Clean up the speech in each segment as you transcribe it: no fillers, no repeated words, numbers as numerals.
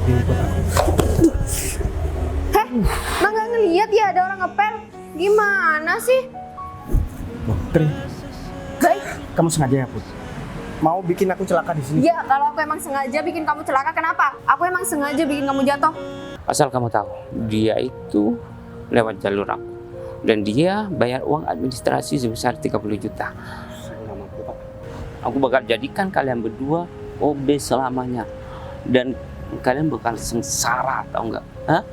ini buat aku. Heh, Mak nggak ngeliat ya ada orang ngepel? Gimana sih? Putri, Baik. kamu sengaja ya Put? Mau bikin aku celaka di sini? Ya, kalau aku emang sengaja bikin kamu celaka, kenapa? Aku emang sengaja bikin kamu jatuh. Asal kamu tahu, dia itu lewat jalur aku. Dan dia bayar uang administrasi sebesar 30 juta. Saya nggak mampu Pak. Aku bakal jadikan kalian berdua OB selamanya. Dan kalian bakal sengsara, tau nggak? Hah?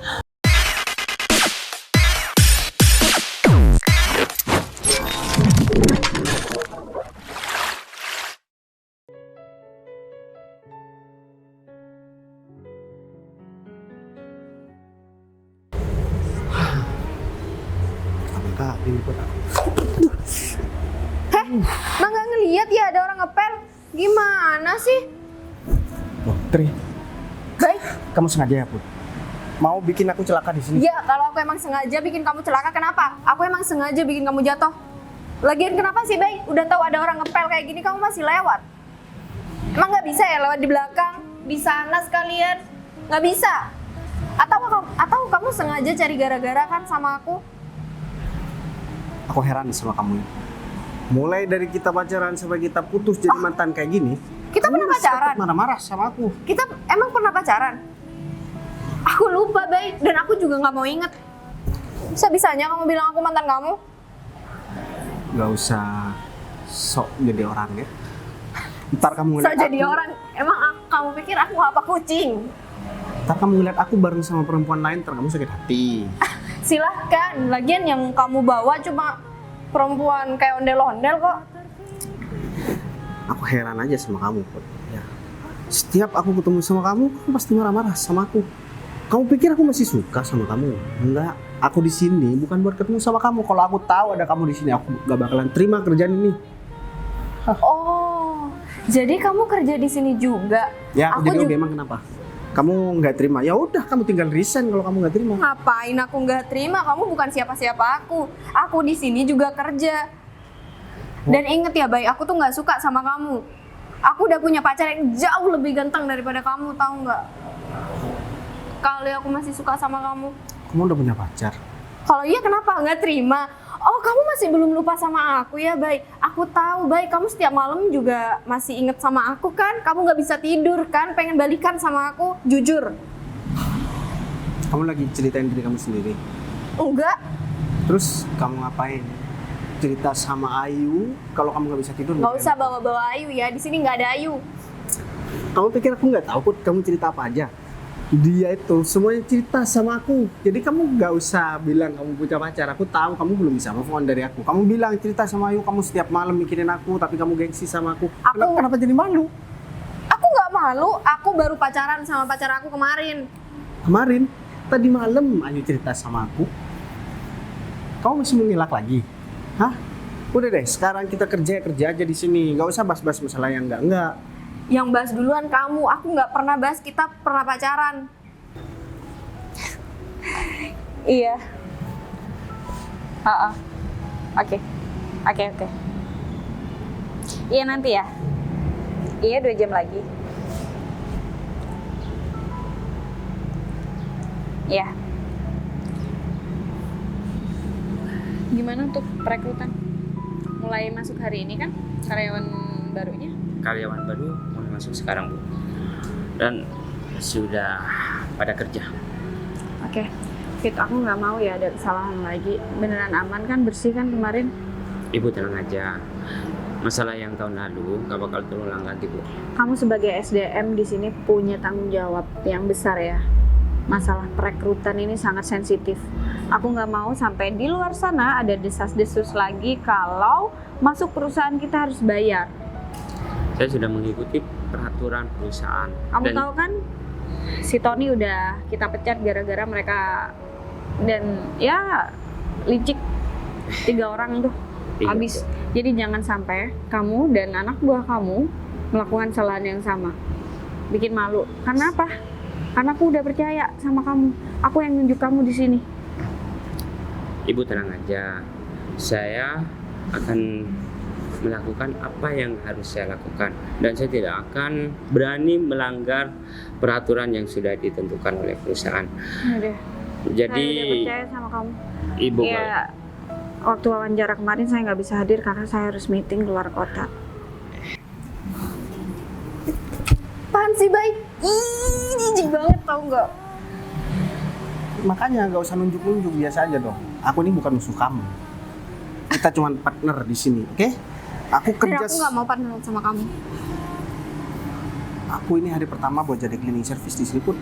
Apakah ini buat aku? Heh, Mak nggak ngeliat ya ada orang ngepel? Gimana sih? Putri, Baik. kamu sengaja ya Put? Mau bikin aku celaka di sini? Ya, kalau aku emang sengaja bikin kamu celaka, kenapa? Aku emang sengaja bikin kamu jatuh. Lagian kenapa sih, Bay? Udah tahu ada orang ngepel kayak gini, kamu masih lewat? Emang nggak bisa ya lewat di belakang? Di sana sekalian? Nggak bisa? Atau kamu sengaja cari gara-gara kan sama aku? Aku heran sama kamu. Mulai dari kita pacaran sampai kita putus jadi mantan kayak gini. Kita kamu pernah masih tetap pacaran? marah-marah sama aku. Kita emang pernah pacaran? Aku lupa, Bay. Dan aku juga nggak mau inget. Bisa-bisanya kamu bilang aku mantan kamu? Gak usah sok jadi orang ya. Ntar kamu So ngeliat jadi aku, orang. Emang kamu pikir aku apa kucing? ntar kamu ngeliat aku bareng sama perempuan lain, ntar kamu sakit hati. Silahkan, lagian yang kamu bawa cuma perempuan kayak ondel-ondel kok. Aku heran aja sama kamu, Put. Ya. Setiap aku ketemu sama kamu pasti marah-marah sama aku. Kamu pikir aku masih suka sama kamu? Enggak. Aku di sini bukan buat ketemu sama kamu. Kalau aku tahu ada kamu di sini, aku gak bakalan terima kerjaan ini. Oh, jadi kamu kerja di sini juga? Ya, aku jadi juga. emang kenapa? Kamu nggak terima? Ya udah, kamu tinggal resign kalau kamu nggak terima. Ngapain aku nggak terima? Kamu bukan siapa-siapa aku. Aku di sini juga kerja. Dan inget ya, Bay, aku tuh nggak suka sama kamu. Aku udah punya pacar yang jauh lebih ganteng daripada kamu, tahu nggak? Kali aku masih suka sama kamu. Kamu udah punya pacar? Kalau iya kenapa nggak terima? Oh, kamu masih belum lupa sama aku ya, Bay? Aku tahu, Bay, kamu setiap malam juga masih inget sama aku kan? Kamu nggak bisa tidur kan? Pengen balikan sama aku, jujur. Kamu lagi ceritain diri kamu sendiri. Enggak. Terus kamu ngapain? Cerita sama Ayu kalau kamu nggak bisa tidur? Nggak usah bawa-bawa Ayu ya, di sini nggak ada Ayu. Kamu pikir aku nggak tahu, Put? Kamu cerita apa aja? Dia itu semuanya cerita sama aku. Jadi kamu nggak usah bilang kamu punya pacar. Aku tahu kamu belum bisa move on dari aku. Kamu bilang cerita sama Ayu, kamu setiap malam mikirin aku, tapi kamu gengsi sama aku. Kenapa jadi malu? Aku nggak malu, aku baru pacaran sama pacar aku kemarin. Kemarin, tadi malam Ayu cerita sama aku. Kamu masih mengelak lagi? Hah? Udah deh, sekarang kita kerja aja di sini. Nggak usah bahas-bahas masalah yang enggak. Yang bahas duluan kamu, aku nggak pernah bahas kita pernah pacaran. Iya. Oke. Iya nanti ya. Iya 2 jam lagi. Iya. Gimana untuk perekrutan? Mulai masuk hari ini kan karyawan barunya? Karyawan baru mulai masuk sekarang, Bu. Dan sudah pada kerja. Oke. Fit, aku nggak mau ya ada kesalahan lagi. Beneran aman kan, bersih kan kemarin? Ibu tenang aja. Masalah yang tahun lalu nggak bakal terulang lagi, Bu. Kamu sebagai SDM di sini punya tanggung jawab yang besar ya. Masalah perekrutan ini sangat sensitif. Aku nggak mau sampai di luar sana ada desas-desus lagi kalau masuk perusahaan kita harus bayar. Saya sudah mengikuti peraturan perusahaan. Kamu tahu kan, si Tony udah kita pecat gara-gara mereka dan ya licik 3 orang tuh Iya. habis. Jadi jangan sampai kamu dan anak buah kamu melakukan kesalahan yang sama. Bikin malu. Karena apa? Karena aku udah percaya sama kamu. Aku yang nunjuk kamu di sini. Ibu tenang aja. Saya akan melakukan apa yang harus saya lakukan, dan saya tidak akan berani melanggar peraturan yang sudah ditentukan oleh perusahaan. Udah. Jadi Saya udah percaya sama kamu. Ibu Ya, waktu wawancara kemarin saya nggak bisa hadir karena saya harus meeting keluar kota. Apaan sih, Bay? Ih, jijik banget tau nggak? Makanya nggak usah nunjuk-nunjuk, biasa aja dong. Aku ini bukan musuh kamu. Kita cuma partner di sini, oke? Aku Dan kerja. aku nggak mau partneran sama kamu. Aku ini hari pertama buat jadi cleaning service di sini pun.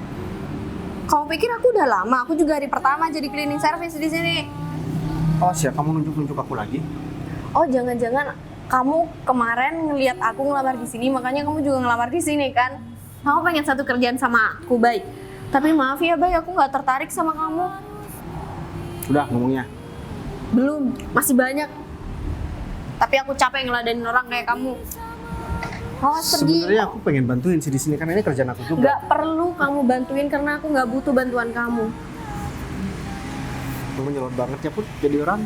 Kamu pikir aku udah lama? Aku juga hari pertama jadi cleaning service di sini. Oh siap, kamu nunjuk-nunjuk aku lagi? Oh, jangan-jangan kamu kemarin ngelihat aku ngelamar di sini, makanya kamu juga ngelamar di sini kan? Kamu pengen satu kerjaan sama aku, Bay. Tapi maaf ya, Bay, aku nggak tertarik sama kamu. Udah ngomongnya. Belum, masih banyak. Tapi aku capek ngeladenin orang kayak kamu. Awas pergi. Sebenarnya aku pengen bantuin sih di sini karena ini kerjaan aku juga. Nggak perlu kamu bantuin karena aku nggak butuh bantuan kamu. Kamu nyolot banget ya Put, jadi orang.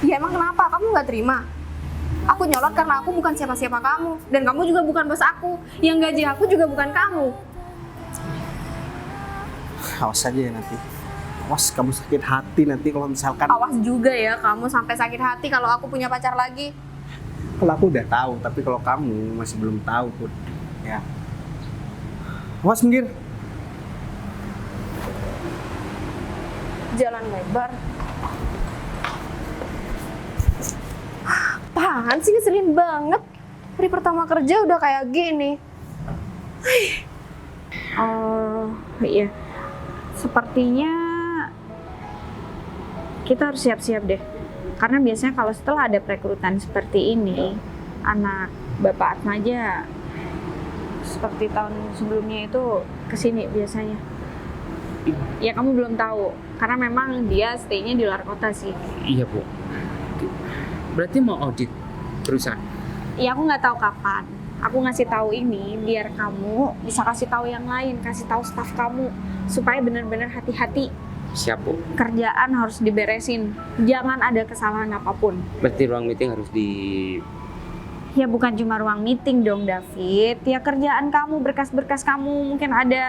Ya emang kenapa? Kamu nggak terima? Aku nyolot karena aku bukan siapa-siapa kamu. Dan kamu juga bukan bos aku. Yang gaji aku juga bukan kamu. Awas aja ya nanti. Awas kamu sakit hati nanti kalau misalkan. Awas juga ya kamu sampai sakit hati kalau aku punya pacar lagi. Kalau aku udah tahu, tapi kalau kamu masih belum tahu Put. Ya. Awas minggir. Jalan lebar. Apaan sih, ngeselin banget. Hari pertama kerja udah kayak gini. Oh iya, sepertinya kita harus siap-siap deh. Karena biasanya kalau setelah ada perekrutan seperti ini, anak Bapak Atmaja seperti tahun sebelumnya itu kesini biasanya. Ya kamu belum tahu, karena memang dia stay-nya di luar kota sih. Iya Bu. Berarti mau audit perusahaan? Ya aku nggak tahu kapan. Aku ngasih tahu ini biar kamu bisa kasih tahu yang lain, kasih tahu staf kamu supaya benar-benar hati-hati. Siap Bu. Kerjaan harus diberesin, jangan ada kesalahan apapun. Berarti ruang meeting harus di... Ya bukan cuma ruang meeting dong David, ya kerjaan kamu, berkas-berkas kamu, mungkin ada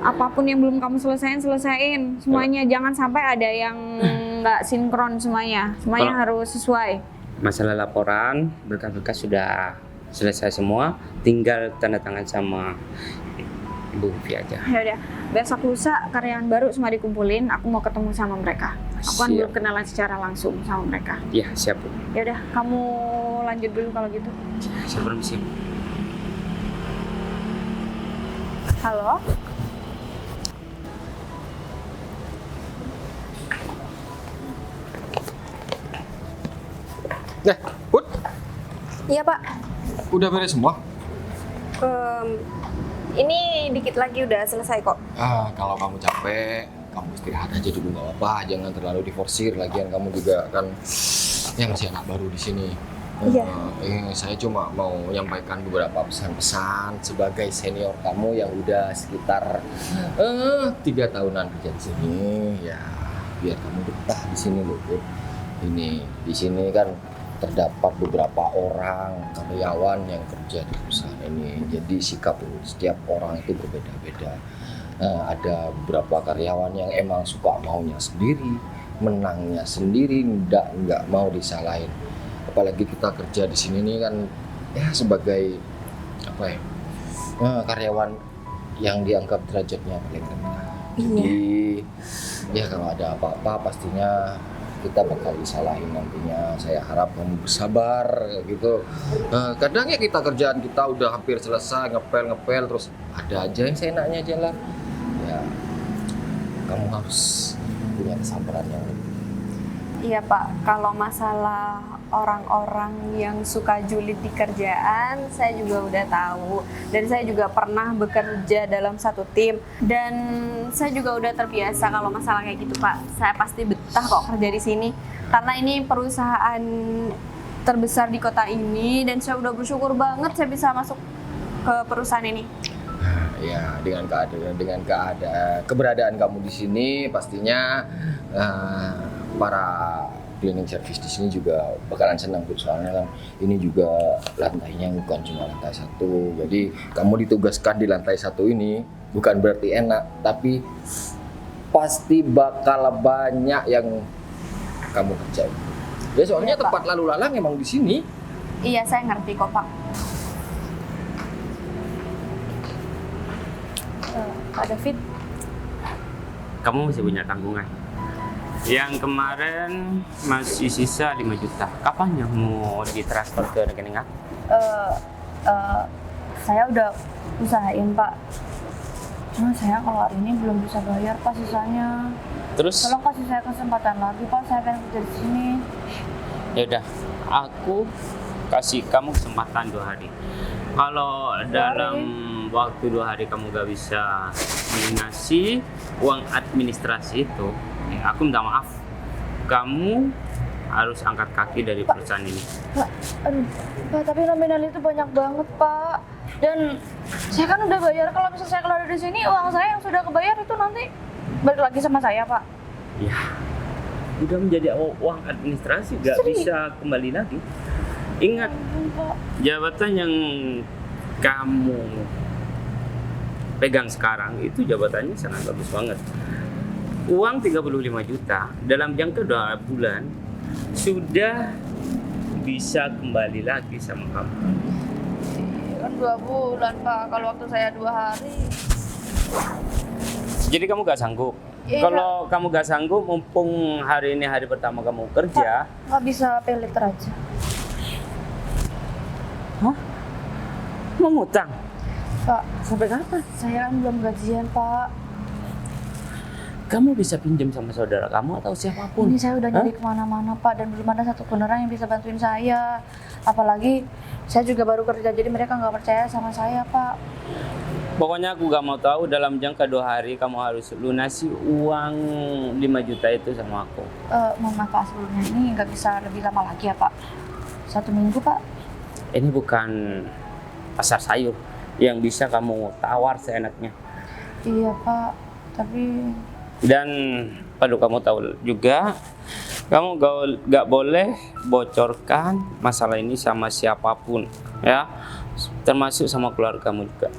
apapun yang belum kamu selesain semuanya. Jangan sampai ada yang nggak sinkron semuanya harus sesuai. Masalah laporan, berkas-berkas sudah selesai semua, tinggal tanda tangan sama Ibu Vivi aja. Ya udah, besok lusa karyawan baru semua dikumpulin, aku mau ketemu sama mereka. Aku kan Siap. belum kenalan secara langsung sama mereka. Iya, siap Bu. Ya udah, kamu lanjut dulu kalau gitu. Saya permisi. Halo? Nah, Put, Iya, Pak. udah beres semua? Ini dikit lagi udah selesai kok. Kalau kamu capek, kamu istirahat aja dulu nggak apa-apa. Jangan terlalu diforsir. Lagian kamu juga kan ya masih anak baru di sini. Iya. Saya cuma mau menyampaikan beberapa pesan-pesan sebagai senior kamu yang udah sekitar 3 tahunan kerja di sini. Ya, biar kamu betah di sini loh, Put. Ini di sini kan terdapat beberapa orang karyawan yang kerja di perusahaan ini. Jadi sikap setiap orang itu berbeda-beda. Ada beberapa karyawan yang emang suka maunya sendiri, menangnya sendiri, nggak mau disalahin. Apalagi kita kerja di sini nih kan ya sebagai apa ya, karyawan yang dianggap derajatnya paling rendah. Jadi ya kalau ada apa-apa pastinya kita bakal disalahin nantinya. Saya harap kamu bersabar gitu. Kadang ya kerjaan kita udah hampir selesai, ngepel terus ada aja yang seenaknya jalan. Ya kamu harus punya kesabaran yang lebih. Iya, Pak. Kalau masalah orang-orang yang suka julid di kerjaan, saya juga udah tahu. Dan saya juga pernah bekerja dalam satu tim. Dan saya juga udah terbiasa kalau masalah kayak gitu, Pak. Saya pasti betah kok kerja di sini. Karena ini perusahaan terbesar di kota ini. Dan saya udah bersyukur banget saya bisa masuk ke perusahaan ini. Ya, dengan keberadaan kamu di sini pastinya para cleaning service di sini juga bakalan senang Put, soalnya kan ini juga lantainya bukan cuma lantai 1. Jadi kamu ditugaskan di lantai 1 ini bukan berarti enak, tapi pasti bakal banyak yang kamu kerjain. Ya soalnya Iya, Pak. tempat lalu lalang emang di sini. Iya, saya ngerti kok, Pak. Pak David, Kamu masih punya tanggungan. Yang kemarin masih sisa 5 juta. Kapan yang mau ditransfer ke rekening aku? eh, eh, saya udah usahain, Pak. Cuma saya kalau hari ini belum bisa bayar, Pak, sisanya. Terus Tolong kasih saya kesempatan lagi, Pak. Saya pengen kerja di sini. ya udah, aku kasih kamu kesempatan 2 hari. Kalau dalam waktu 2 hari kamu gak bisa melunasi uang administrasi itu, ya aku minta maaf. Kamu harus angkat kaki dari perusahaan ini. Pak, aduh, Pak, tapi nominal itu banyak banget, Pak. Dan saya kan udah bayar. Kalau misalnya saya keluar dari sini, uang saya yang sudah kebayar itu nanti balik lagi sama saya, Pak. Ya, udah menjadi uang administrasi, gak bisa kembali lagi. Ingat, Pak. jabatan yang kamu pegang sekarang itu jabatannya sangat bagus banget. Uang 35 juta dalam jangka 2 bulan sudah bisa kembali lagi sama kamu. Kan 2 bulan, Pak. Kalau waktu saya 2 hari. Jadi kamu gak sanggup? Iya. Kalau kamu gak sanggup, mumpung hari ini hari pertama kamu kerja, Nggak bisa pay letter aja. hah? Mau ngutang? Pak, Sampai kapan? saya kan belum gajian, Pak. Kamu bisa pinjam sama saudara kamu atau siapapun. Ini saya udah Hah? nyari kemana-mana, Pak, dan belum ada satu orang yang bisa bantuin saya. Apalagi saya juga baru kerja, jadi mereka nggak percaya sama saya, Pak. Pokoknya aku gak mau tahu dalam jangka 2 hari kamu harus lunasi uang 5 juta itu sama aku. Mohon maaf, Pak, sebelumnya ini nggak bisa lebih lama lagi ya, Pak. 1 minggu, Pak. Ini bukan pasar sayur yang bisa kamu tawar seenaknya. Iya, Pak. Tapi Dan perlu kamu tahu juga, kamu gak boleh bocorkan masalah ini sama siapapun, ya, termasuk sama keluargamu juga.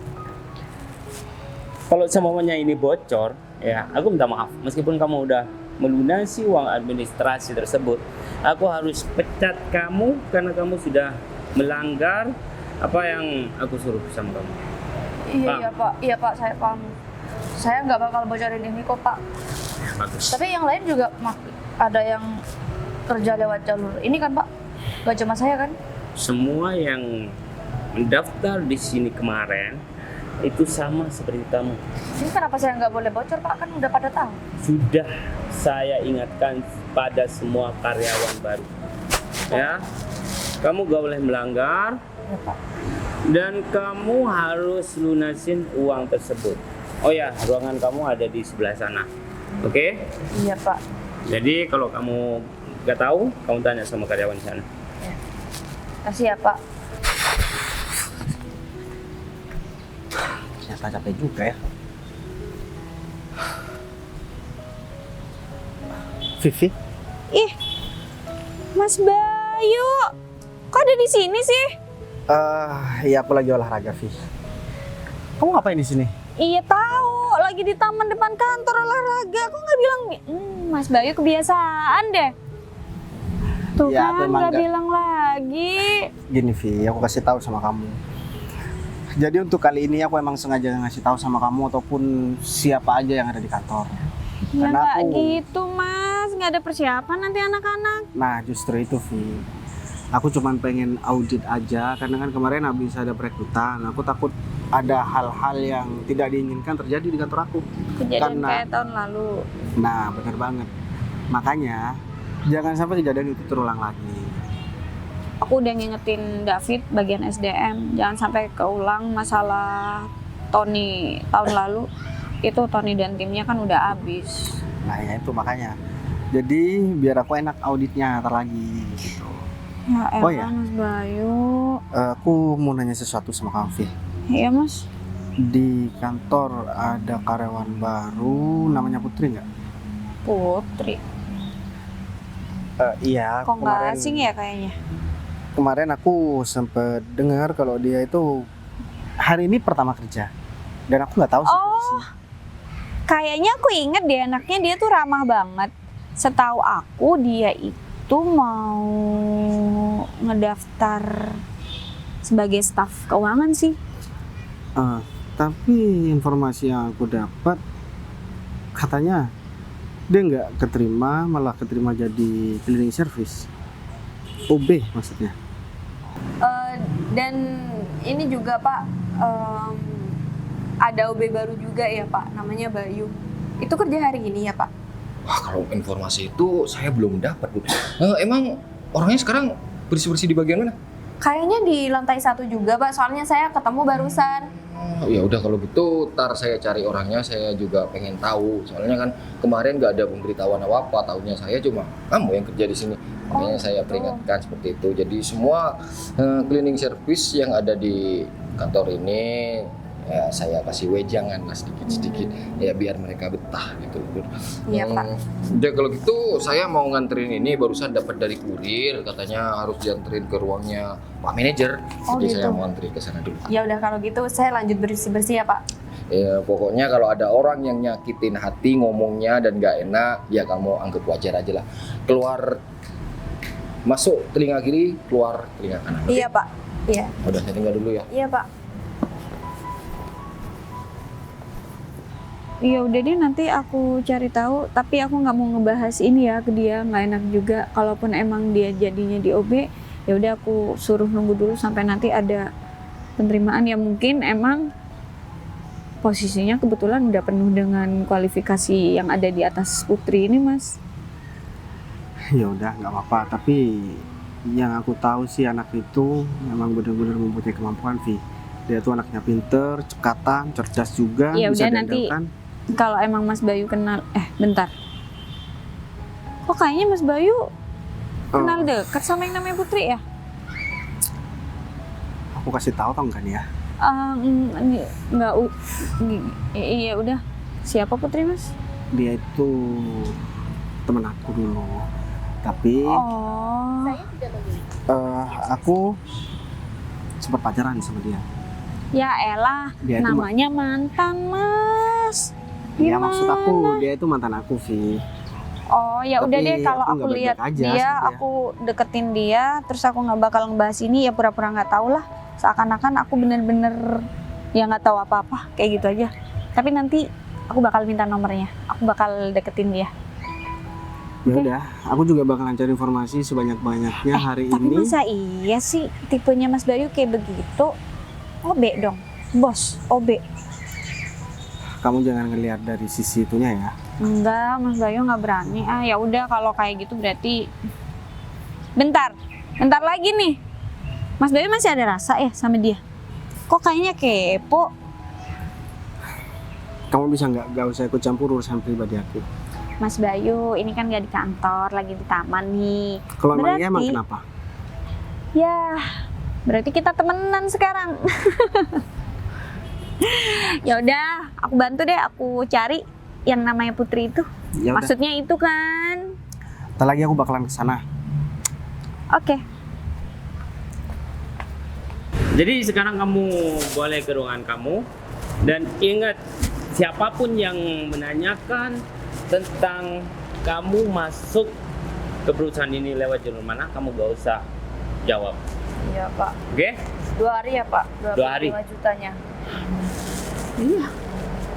Kalau semuanya ini bocor, ya, aku minta maaf. Meskipun kamu udah melunasi uang administrasi tersebut, aku harus pecat kamu karena kamu sudah melanggar apa yang aku suruh sama kamu. iya, Pak. Iya, Pak, saya paham. Saya nggak bakal bocorin ini kok, Pak. Bagus. Tapi yang lain juga ada yang kerja lewat jalur ini kan, Pak? Gak cuma saya kan? Semua yang mendaftar di sini kemarin itu sama seperti kamu. Ini kenapa saya nggak boleh bocor, Pak? Kan udah pada tahu. Sudah saya ingatkan pada semua karyawan baru, ya, kamu gak boleh melanggar Ya, Pak. dan kamu harus lunasin uang tersebut. Oh ya, ruangan kamu ada di sebelah sana, oke? Iya, Pak. Jadi kalau kamu gak tahu, kamu tanya sama karyawan di sana. Kasih ya, Pak. Ternyata capek juga ya. Vivi, Ih, Mas Bayu, kok ada di sini sih? iya aku lagi olahraga, Vi. Kamu ngapain di sini? Iya tahu, lagi di taman depan kantor olahraga. Kok nggak bilang? Mas Bayu kebiasaan deh. Tuh Ya, aku kan emang nggak nggak- bilang lagi. Gini, Vi, aku kasih tahu sama kamu. Jadi untuk kali ini aku emang sengaja ngasih tahu sama kamu ataupun siapa aja yang ada di kantor. Ya Karena nggak aku- gitu Mas, nggak ada persiapan nanti anak-anak. Nah, justru itu, Vi. Aku cuma pengen audit aja karena kan kemarin habis ada perekrutan. Aku takut ada hal-hal yang tidak diinginkan terjadi di kantor aku. Kejadian Karena- kayak tahun lalu. Nah, benar banget. Makanya jangan sampai kejadian itu terulang lagi. Aku udah ngingetin David bagian SDM, jangan sampai keulang masalah Tony tahun lalu. Itu Tony dan timnya kan udah habis. Nah, ya itu makanya. Jadi biar aku enak auditnya ntar lagi gitu. Ya elah Oh, ya. Mas Bayu. Aku mau nanya sesuatu sama kamu, Vi. Iya Mas. Di kantor ada karyawan baru namanya Putri nggak? Putri. Iya, Kok nggak asing ya kayaknya? kemarin aku sempet dengar kalau dia itu hari ini pertama kerja. Dan aku nggak tahu sih Oh. posisinya. Kayaknya aku inget deh anaknya dia tuh ramah banget. Setahu aku dia itu mau ngedaftar sebagai staf keuangan sih. Tapi informasi yang aku dapat katanya dia nggak keterima, malah keterima jadi cleaning service. OB maksudnya. Dan ini juga Pak, ada OB baru juga ya Pak, namanya Bayu. Itu kerja hari ini ya Pak? Wah, kalau informasi itu saya belum dapat, Bu. Emang orangnya sekarang bersih-bersih di bagian mana? Kayaknya di lantai 1 juga Pak, soalnya saya ketemu barusan. Oh, ya udah kalau gitu, ntar saya cari orangnya. Saya juga pengen tahu. Soalnya kan kemarin nggak ada pemberitahuan apa-apa. Tahunya saya cuma kamu yang kerja di sini. Makanya saya peringatkan seperti itu. Jadi semua cleaning service yang ada di kantor ini ya saya kasih wejangan lah sedikit-sedikit ya biar mereka betah gitu. Iya, Pak. Udah kalau gitu saya mau nganterin ini, barusan dapat dari kurir katanya harus dianterin ke ruangnya Pak Manajer. Oh, Jadi saya gitu. mau anterin ke sana dulu. Ya udah kalau gitu saya lanjut bersih-bersih ya Pak. Ya, pokoknya kalau ada orang yang nyakitin hati ngomongnya dan gak enak, ya kamu anggap wajar aja lah. Keluar, masuk telinga kiri, keluar telinga kanan. Iya Pak. Iya. Udah, saya tinggal dulu ya. Iya Pak. Iya udah deh, nanti aku cari tahu. Tapi aku nggak mau ngebahas ini ya ke dia, nggak enak juga. Kalaupun emang dia jadinya di OB, ya udah aku suruh nunggu dulu sampai nanti ada penerimaan. Ya mungkin emang posisinya kebetulan udah penuh dengan kualifikasi yang ada di atas Putri ini, Mas. Ya udah nggak apa-apa. Tapi yang aku tahu sih anak itu memang benar-benar mempunyai kemampuan, Vi. Dia tuh anaknya pinter, cekatan, cerdas juga, Ya bisa udah, nanti diandalkan. kalau emang Mas Bayu kenal, bentar. Kok kayaknya Mas Bayu kenal dekat sama yang namanya Putri ya? Aku kasih tahu kan ya. Nggak, iya udah. Siapa Putri, Mas? Dia itu temen aku dulu. Tapi Oh, aku sempat pacaran sama dia. ya elah, Dia itu namanya mantan, Mas. Ya maksud aku Gimana? dia itu mantan aku, Vi. Oh ya udah Tapi deh, kalau aku aku nggak lihat baik-baik aja dia, sama dia. aku deketin dia, terus aku nggak bakal ngebahas ini, ya pura-pura nggak tahu lah. Seakan-akan aku bener-bener ya nggak tahu apa-apa, kayak gitu aja. Tapi nanti aku bakal minta nomornya, aku bakal deketin dia. Ya udah, aku juga bakalan cari informasi sebanyak-banyaknya hari Tapi ini. masa iya sih tipenya Mas Bayu kayak begitu? OB dong, bos OB. Kamu jangan ngelihat dari sisi itunya ya. Enggak, Mas Bayu nggak berani. Ya udah kalau kayak gitu berarti bentar lagi nih. Mas Bayu masih ada rasa ya sama dia? Kok kayaknya kepo? Kamu bisa nggak usah ikut campur urusan pribadi aku. Mas Bayu, ini kan nggak di kantor, lagi di taman nih. Kalau emang iya, emang Berarti- kenapa? Ya, berarti kita temenan sekarang. Ya udah, aku bantu deh, aku cari yang namanya Putri itu. Ya udah, Maksudnya itu kan? ntar lagi aku bakalan kesana. Oke. Jadi sekarang kamu boleh ke ruangan kamu dan ingat siapapun yang menanyakan tentang kamu masuk ke perusahaan ini lewat jalur mana, kamu gak usah jawab. Iya Pak. Oke? 2 hari ya Pak. 2 hari. 25 jutanya. Iya.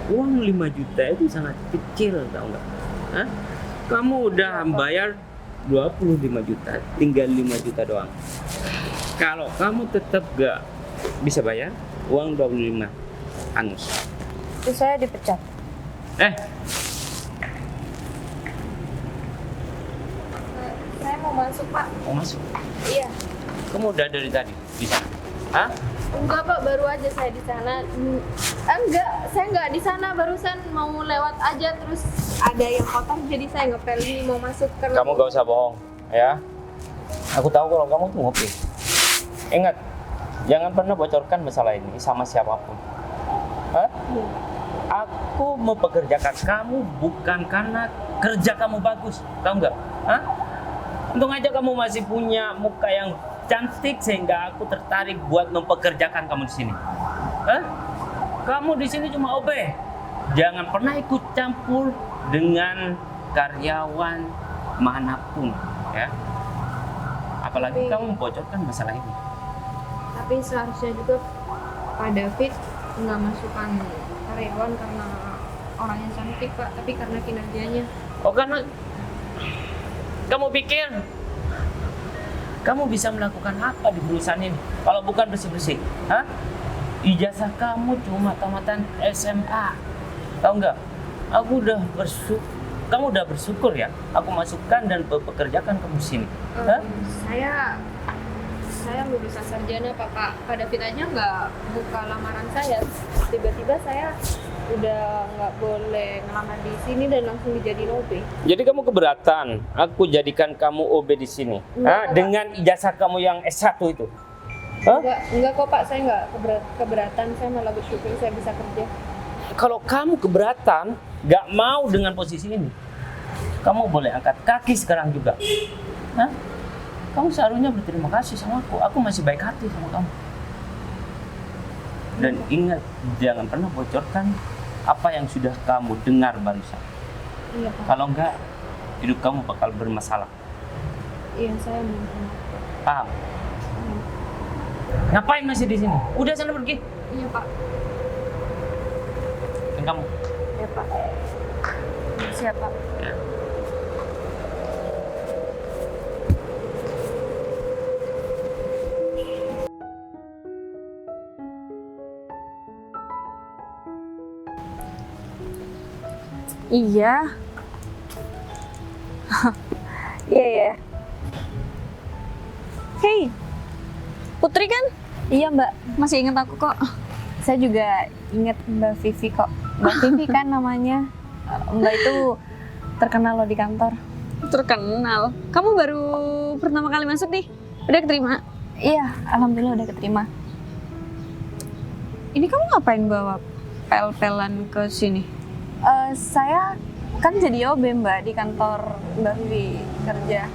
Uang 5 juta itu sangat kecil, tau nggak? Hah? Kamu udah bayar 25 juta, tinggal 5 juta doang. Kalau kamu tetap gak bisa bayar, uang 25 angus. Itu saya dipecat. Saya mau masuk Pak. Mau masuk? Iya. Kamu udah dari tadi di sana? Hah? Enggak Pak, baru aja saya di sana. Enggak, saya enggak di sana, barusan mau lewat aja terus ada yang kotor jadi saya ngepel ini mau masuk ke Kamu gak usah bohong, ya. Aku tahu kalau kamu tuh ngopi. Ingat, jangan pernah bocorkan masalah ini sama siapapun. Hah? Aku mempekerjakan kamu bukan karena kerja kamu bagus, tahu nggak? Hah? Untung aja kamu masih punya muka yang cantik sehingga aku tertarik buat mempekerjakan kamu di sini. Hah? Kamu di sini cuma OB. Jangan pernah ikut campur dengan karyawan manapun, ya. Apalagi Tapi- kamu membocorkan masalah ini. Tapi seharusnya juga Pak David nggak masukkan karyawan karena orangnya cantik Pak, tapi karena kinerjanya. Oh, karena kamu pikir kamu bisa melakukan apa di perusahaan ini kalau bukan bersih-bersih? Hah? Ijazah kamu cuma tamatan SMA. Tahu nggak? Kamu udah bersyukur ya. Aku masukkan dan pekerjakan kamu di sini. Hah? Saya lulusan sarjana Pak David aja nggak buka lamaran saya. Tiba-tiba saya udah nggak boleh ngelamar di sini dan langsung dijadiin OB. Jadi kamu keberatan aku jadikan kamu OB di sini? Hah? Dengan ijazah kamu yang S1 itu? Hah? Enggak kok Pak, saya nggak keberatan. Saya malah bersyukur saya bisa kerja. Kalau kamu keberatan, nggak mau dengan posisi ini, kamu boleh angkat kaki sekarang juga. Hah? Kamu seharusnya berterima kasih sama aku. Aku masih baik hati sama kamu. Dan ingat, jangan pernah bocorkan apa yang sudah kamu dengar barusan. Iya Pak. Kalau enggak, hidup kamu bakal bermasalah. Iya saya mungkin. Paham? Ngapain masih di sini? Udah sana pergi. Iya Pak. Dan kamu. Iya Pak. Siap Pak. Ya. Iya. Iya ya. Hei, Putri kan? Iya Mbak, Masih ingat aku kok. saya juga inget Mbak Vivi kok. Mbak Vivi kan namanya. Mbak itu terkenal loh di kantor. Terkenal. Kamu baru pertama kali masuk nih. Udah keterima. Iya, alhamdulillah udah keterima. Ini kamu ngapain bawa pel-pelan ke sini? Saya kan jadi OB Mbak di kantor Mbak Vivi kerja.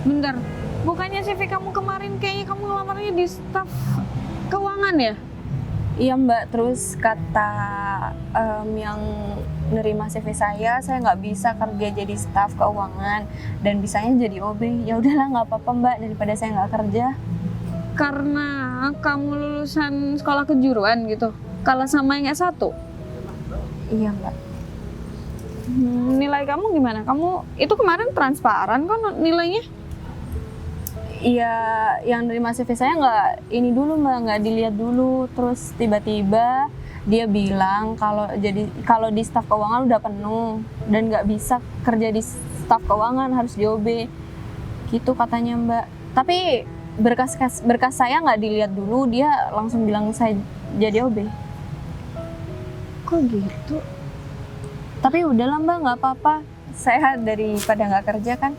Bentar. Bukannya CV kamu kemarin kayaknya kamu ngelamarnya di staf keuangan ya? Iya Mbak, terus kata yang nerima CV saya nggak bisa kerja jadi staf keuangan dan bisanya jadi OB. Ya udahlah nggak apa-apa Mbak, daripada saya nggak kerja. Karena kamu lulusan sekolah kejuruan gitu. Kalah sama yang S1. Iya Mbak. Nilai kamu gimana? Kamu itu kemarin transparan kok nilainya? Iya, yang nerima CV saya nggak ini dulu Mbak, nggak dilihat dulu. Terus tiba-tiba dia bilang kalau di staf keuangan udah penuh dan nggak bisa kerja di staf keuangan, harus di OB. Gitu katanya Mbak. Tapi berkas saya nggak dilihat dulu, dia langsung bilang saya jadi OB. Kok gitu? Tapi udahlah Mbak, nggak apa-apa. Saya daripada nggak kerja kan.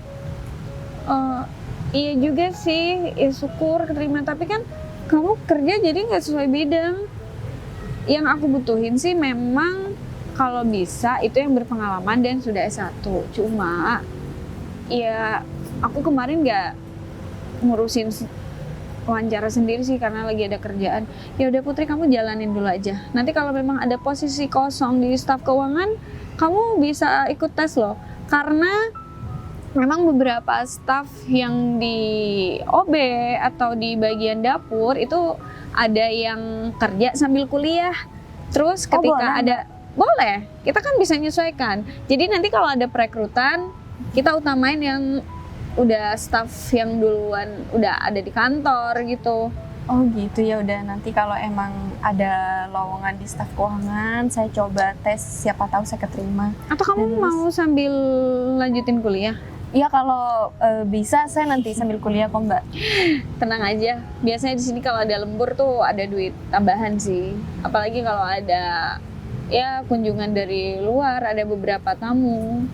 Iya juga sih, ya syukur keterima. Tapi kan kamu kerja jadi nggak sesuai bidang. Yang aku butuhin sih memang kalau bisa itu yang berpengalaman dan sudah S1. Cuma ya aku kemarin nggak ngurusin wawancara sendiri sih karena lagi ada kerjaan. Ya udah Putri, kamu jalanin dulu aja. Nanti kalau memang ada posisi kosong di staf keuangan, kamu bisa ikut tes loh. Karena memang beberapa staf yang di OB atau di bagian dapur itu ada yang kerja sambil kuliah. Terus ketika boleh, kita kan bisa menyesuaikan. Jadi nanti kalau ada perekrutan, kita utamain yang udah staf yang duluan udah ada di kantor gitu. Oh gitu, ya udah, nanti kalau emang ada lowongan di staf keuangan, saya coba tes, siapa tahu saya keterima. Atau kamu Dan mau sambil lanjutin kuliah? Iya, kalau bisa saya nanti sambil kuliah kok Mbak. Tenang aja. Biasanya di sini kalau ada lembur tuh ada duit tambahan sih. Apalagi kalau ada ya kunjungan dari luar, ada beberapa tamu.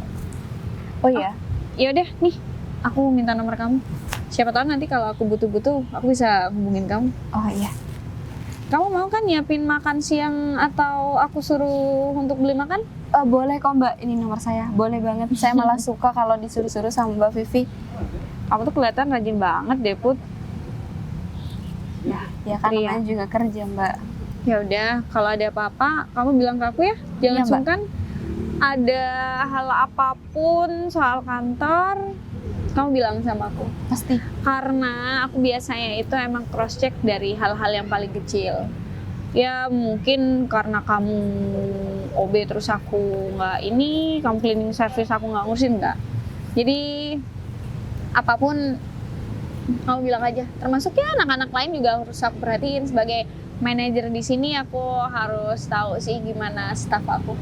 Oh iya. Ya udah nih, aku minta nomor kamu. Siapa tahu nanti kalau aku butuh-butuh, aku bisa hubungin kamu. Oh iya. Kamu mau kan nyiapin makan siang atau aku suruh untuk beli makan? Boleh kok Mbak, ini nomor saya. Boleh banget. Saya malah suka kalau disuruh-suruh sama Mbak Vivi. Kamu tuh kelihatan rajin banget deh, Put. Ya kan Iya. namanya juga kerja Mbak. Ya udah, kalau ada apa-apa kamu bilang ke aku ya. Jangan Iya, Mbak. sungkan. Ada hal apapun soal kantor, kamu bilang sama aku. Pasti. Karena aku biasanya itu emang cross check dari hal-hal yang paling kecil. Ya mungkin karena kamu OB terus aku nggak ini, kamu cleaning service aku nggak ngurusin nggak. Jadi apapun kamu bilang aja. Termasuk ya anak-anak lain juga harus aku perhatiin. Sebagai manajer di sini aku harus tahu sih gimana staff aku.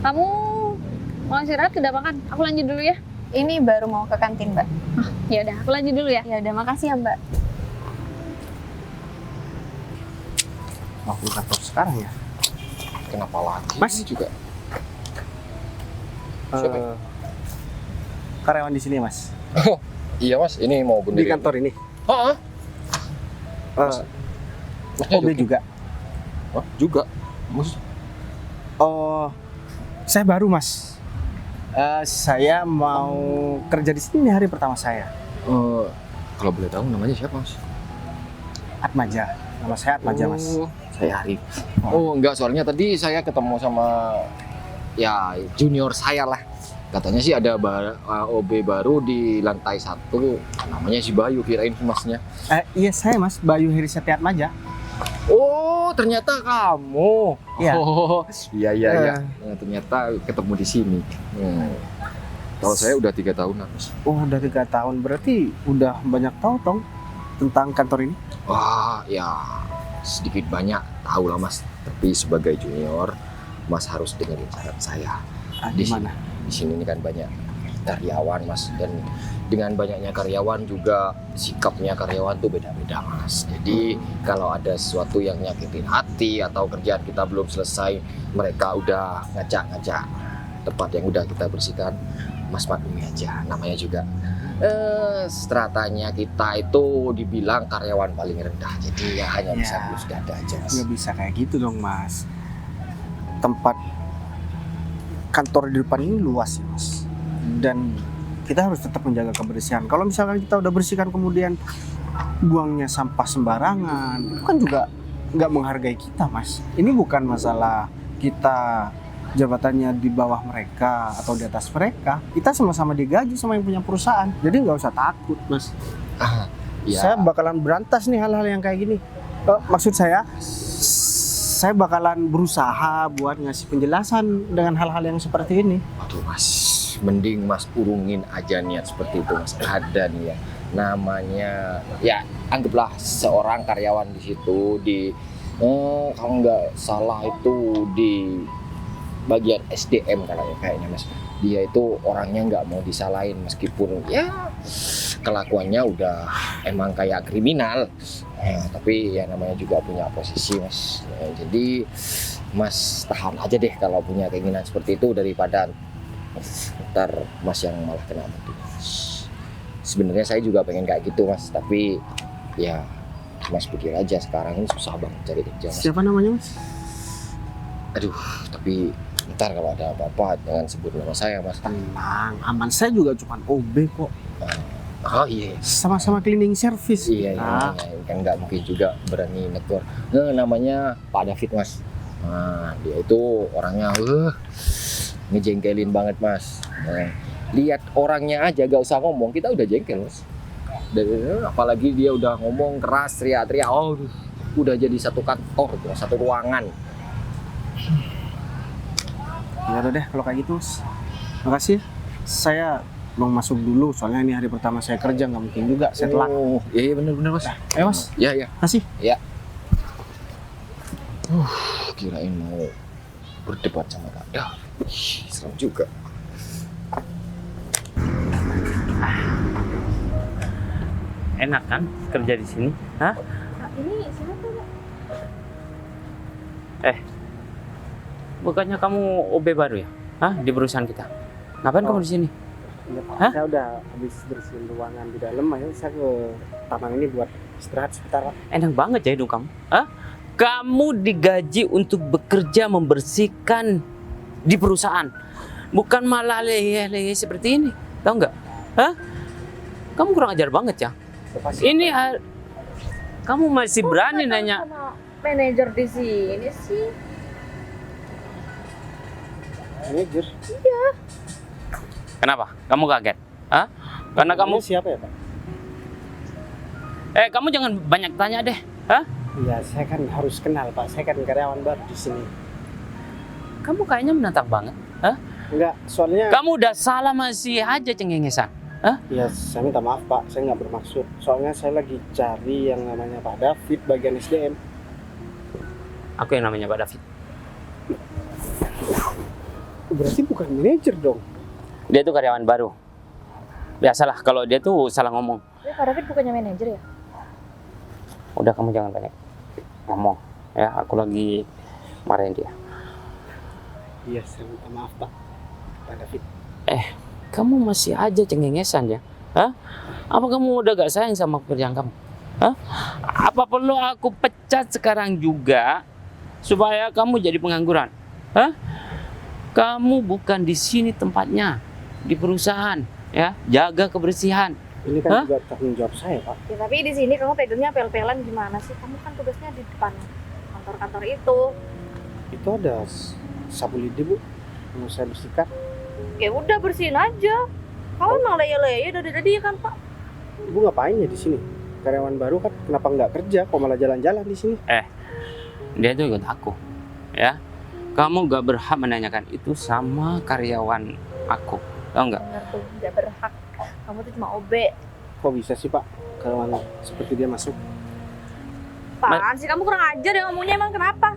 Kamu mau istirahat udah makan? Aku lanjut dulu ya. Ini baru mau ke kantin Mbak. Ya udah, aku lanjut dulu ya. Ya udah, makasih ya Mbak. Waktu kantor sekarang ya. Kenapa lagi? Mas? Ini juga. Eh, Siapa ya? karyawan di sini Mas. Oh, iya Mas, ini mau Di benerin. kantor ini. Ah, Eh, Masnya OB juga. Hah? Juga. Mas, Oh, saya baru Mas. Saya mau kerja di sini hari pertama saya. kalau boleh tahu namanya siapa Mas? Atmaja. Nama saya Atmaja Mas. Oh, saya Arif. Oh enggak, soalnya tadi saya ketemu sama ya junior saya lah. Katanya sih ada OB baru di lantai 1, namanya si Bayu, kirain Masnya. Iya saya Mas, Bayu Heri Setia Atmaja. Oh, ternyata kamu. Iya. Oh, iya iya iya. Eh. Nah, ternyata ketemu di sini. Kalau saya udah 3 tahunan, Mas. Oh, udah 3 tahun, berarti udah banyak tahu dong tentang kantor ini. Wah, ya sedikit banyak tahu lah Mas. Tapi sebagai junior, Mas harus dengerin saran saya. Di Di mana? Di sini ini kan banyak karyawan Mas, dan dengan banyaknya karyawan juga sikapnya karyawan tuh beda-beda Mas. Jadi kalau ada sesuatu yang nyakitin hati atau kerjaan kita belum selesai, mereka udah ngajak-ngajak tempat yang udah kita bersihkan, Mas maklumi aja, namanya juga stratanya kita itu dibilang karyawan paling rendah, jadi ya hanya bisa Ya. bus dada aja Mas. Nggak bisa kayak gitu dong Mas. Tempat kantor di depan ini luas ya Mas. Dan kita harus tetap menjaga kebersihan. Kalau misalkan kita udah bersihkan kemudian buangnya sampah sembarangan, itu kan juga nggak menghargai kita Mas. Ini bukan masalah kita jabatannya di bawah mereka atau di atas mereka. Kita sama-sama digaji sama yang punya perusahaan. Jadi nggak usah takut Mas. Ya. Saya bakalan berantas nih hal-hal yang kayak gini. Maksud saya bakalan berusaha buat ngasih penjelasan dengan hal-hal yang seperti ini. Aduh Mas, mending Mas urungin aja niat seperti itu Mas. Ada nih ya, namanya ya anggaplah seorang karyawan di situ di kalau nggak salah itu di bagian SDM kayaknya Mas. Dia itu orangnya nggak mau disalahin meskipun ya kelakuannya udah emang kayak kriminal. Tapi ya namanya juga punya posisi Mas. Jadi Mas tahan aja deh kalau punya keinginan seperti itu daripada ntar Mas yang malah kena batu. Sebenarnya saya juga pengen kayak gitu Mas, tapi ya Mas pikir aja sekarang ini susah banget cari kerja Mas. Siapa namanya Mas? Aduh, tapi ntar kalau ada apa-apa jangan sebut nama saya Mas. Tenang, aman. Saya juga cuma OB kok. Oh iya, Sama-sama cleaning service. iya, Nah, kan nggak mungkin juga berani negor. Namanya Pak David Mas. Nah, dia itu orangnya ngejengkelin banget Mas. Lihat orangnya aja gak usah ngomong, kita udah jengkel Mas. Dan apalagi dia udah ngomong keras, teriak-teriak, udah jadi satu kantor, satu ruangan. ya udah deh kalau kayak gitu Mas. Makasih ya. Saya mau masuk dulu soalnya ini hari pertama saya kerja, nggak mungkin juga saya telat. Oh, iya bener-bener Mas. Ayo Mas, Iya, iya. kasih. Kirain mau berdebat sama Kak. Ya, serem juga. Enak kan kerja di sini? Hah? Ini siapa? Bukannya kamu OB baru ya? Hah? Di perusahaan kita? Ngapain kamu di sini? Ya, Pak. Hah? Saya udah habis bersihin ruangan di dalam, ayo saya ke taman ini buat istirahat sebentar Pak. Enak banget ya hidup kamu. Hah? Kamu digaji untuk bekerja membersihkan di perusahaan, bukan malah leyeh-leyeh seperti ini. Tahu nggak? Hah? Kamu kurang ajar banget ya. Ini kamu masih berani nanya. Sama manajer di sini sih. Manajer. Kenapa? Kamu kaget? Hah? Karena kamu Ini siapa ya, Pak? kamu jangan banyak tanya deh. Hah? Iya, saya kan harus kenal, Pak. Saya kan karyawan baru di sini. Kamu kayaknya menantang banget. Hah? Enggak, soalnya Kamu udah salah masih aja cengengesan. Hah? ya saya minta maaf, Pak. Saya nggak bermaksud. Soalnya saya lagi cari yang namanya Pak David bagian SDM. Aku yang namanya Pak David. Berarti bukan manajer dong. Dia tuh karyawan baru. Biasalah kalau dia tuh salah ngomong. Ya, Pak David bukannya manajer ya? Udah kamu jangan banyak ngomong. Ya, aku lagi marahin dia. Iya, saya minta maaf, Pak. Pak David. Kamu masih aja cengengesan ya? Hah? Apa kamu udah gak sayang sama pekerjaan kamu? Hah? Apa perlu aku pecat sekarang juga supaya kamu jadi pengangguran? Hah? Kamu bukan di sini tempatnya, di perusahaan, ya. Jaga kebersihan. Ini kan juga tanggung jawab saya, Pak. Ya, tapi di sini kamu pegangnya pel-pelan gimana sih? Kamu kan tugasnya di depan kantor-kantor itu. Itu ada sapu lidi, Bu. Mau saya bersihkan. Ya udah bersihin aja. Kamu emang leye-leye dari tadi ya kan, Pak? Ibu ngapain ya di sini? Karyawan baru kan, kenapa nggak kerja? Kok malah jalan-jalan di sini? Dia tuh ikut aku, ya. Kamu gak berhak menanyakan itu sama karyawan aku, tau nggak? Bener tuh, nggak berhak. Kamu tuh cuma OB. Kok bisa sih, Pak? Karyawan seperti dia masuk. Apaan sih? Kamu kurang ajar ya ngomongnya, emang kenapa?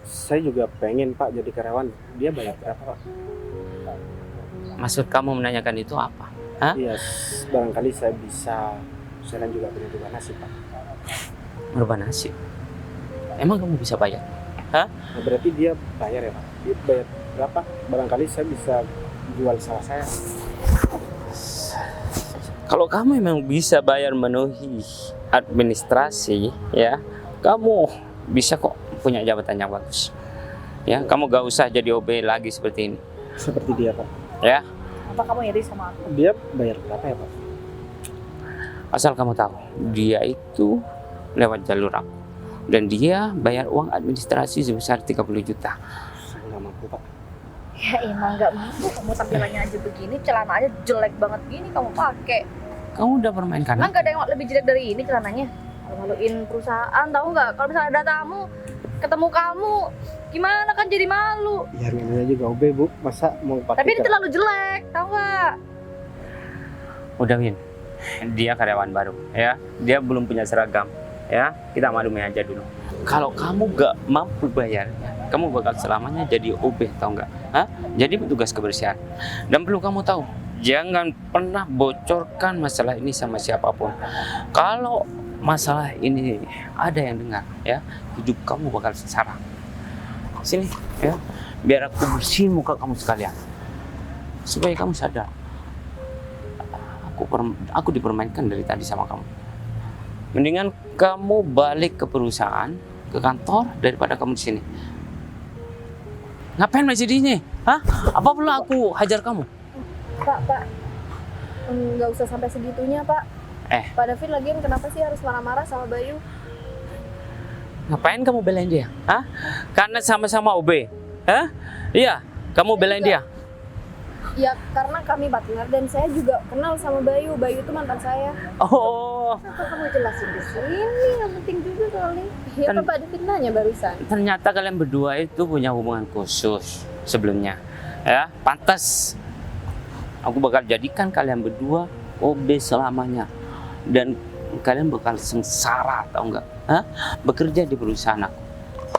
Saya juga pengen, Pak, jadi karyawan. Dia bayar berapa, Pak? Maksud kamu menanyakan itu apa? Iya, barangkali saya bisa. Saya kan juga punya juga nasib, Pak. Merubah nasib. Emang kamu bisa bayar? Nah, berarti dia bayar ya, Pak? Dia bayar berapa? Barangkali saya bisa jual sawah saya. Kalau kamu memang bisa bayar memenuhi administrasi, ya, kamu bisa kok punya jabatan yang bagus. Ya, kamu gak usah jadi OB lagi seperti ini. Seperti dia, Pak. Ya, Apa kamu iri sama aku? Dia bayar berapa ya, Pak? asal kamu tahu, dia itu lewat jalur aku. Dan dia bayar uang administrasi sebesar 30 juta. Saya nggak mampu, Pak. Ya emang nggak mampu. Kamu tampilannya aja begini, celana aja jelek banget gini kamu pakai. Kamu udah permainkan Emang aku. nggak ada yang lebih jelek dari ini celananya? Malu-maluin perusahaan, tahu nggak? Kalau misalnya ada tamu, ketemu kamu, gimana kan jadi malu. Ya namanya juga OB, Bu. Masa mau pakai Tapi ini terlalu jelek, tahu nggak? Udah, Win. Dia karyawan baru, ya. Dia belum punya seragam, ya. Kita maklumi aja dulu. Kalau kamu gak mampu bayarnya, kamu bakal selamanya jadi OB, tau nggak? Hah? Jadi petugas kebersihan. Dan perlu kamu tahu, jangan pernah bocorkan masalah ini sama siapapun. Kalau masalah ini ada yang dengar, ya, hidup kamu bakal sengsara. Sini, ya, biar aku bersihin muka kamu sekalian, supaya kamu sadar. Aku dipermainkan dari tadi sama kamu. Mendingan kamu balik ke perusahaan, ke kantor, daripada kamu di sini. Ngapain masih di sini? Hah? Apa perlu aku hajar kamu? Pak, nggak usah sampai segitunya, Pak. Pak David lagian kenapa sih harus marah-marah sama Bayu? Ngapain kamu belain dia? Hah? Karena sama-sama OB. Hah? Iya, kamu belain dia. Ya karena kami partner dan saya juga kenal sama Bayu. Bayu itu mantan saya. Oh, Kenapa kamu jelasin di sini? Nggak penting juga soalnya. Ya Kan- kan Pak David nanya barusan. ternyata kalian berdua itu punya hubungan khusus sebelumnya. Ya, pantas. Aku bakal jadikan kalian berdua OB selamanya. Dan kalian bakal sengsara, tau nggak? Hah? Bekerja di perusahaan aku.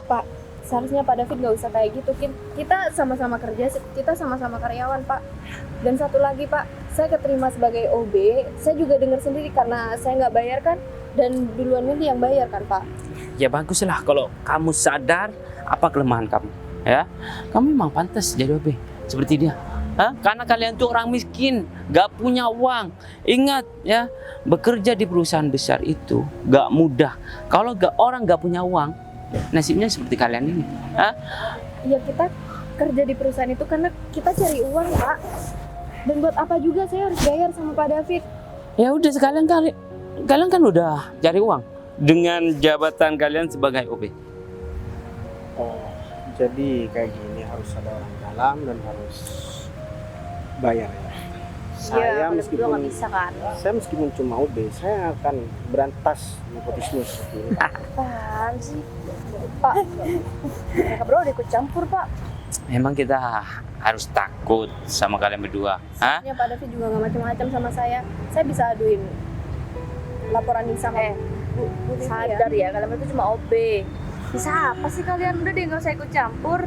Pak, seharusnya Pak David nggak usah kayak gitu. Kita sama-sama kerja, kita sama-sama karyawan, Pak. Dan satu lagi, Pak, saya keterima sebagai OB. Saya juga dengar sendiri karena saya nggak bayar kan. Dan duluan ini yang bayar kan, Pak. Ya baguslah kalau kamu sadar apa kelemahan kamu. Ya, kamu memang pantas jadi OB seperti dia. Hah? Karena kalian tuh orang miskin, gak punya uang. Ingat ya, bekerja di perusahaan besar itu gak mudah. Kalau orang gak punya uang, nasibnya seperti kalian ini. Hah? Ya kita kerja di perusahaan itu karena kita cari uang, Pak. Dan buat apa juga saya harus bayar sama Pak David? Ya udah sekalian kalian kan udah cari uang dengan jabatan kalian sebagai OB. Oh, jadi kayak gini harus ada orang dalam dan harus bayar ya. Saya bisa kan? meskipun cuma OB, saya akan berantas nepotisme seperti ini. Apaan sih? Pak, mereka berdua udah ikut campur, Pak. Memang kita harus takut sama kalian berdua. Hah? Sebenarnya Pak David juga nggak macam-macam sama saya. Saya bisa aduin laporan ini sama Bu Vivi Sadar ya, kalian itu cuma OB. Bisa apa sih kalian? Udah deh, nggak usah ikut campur.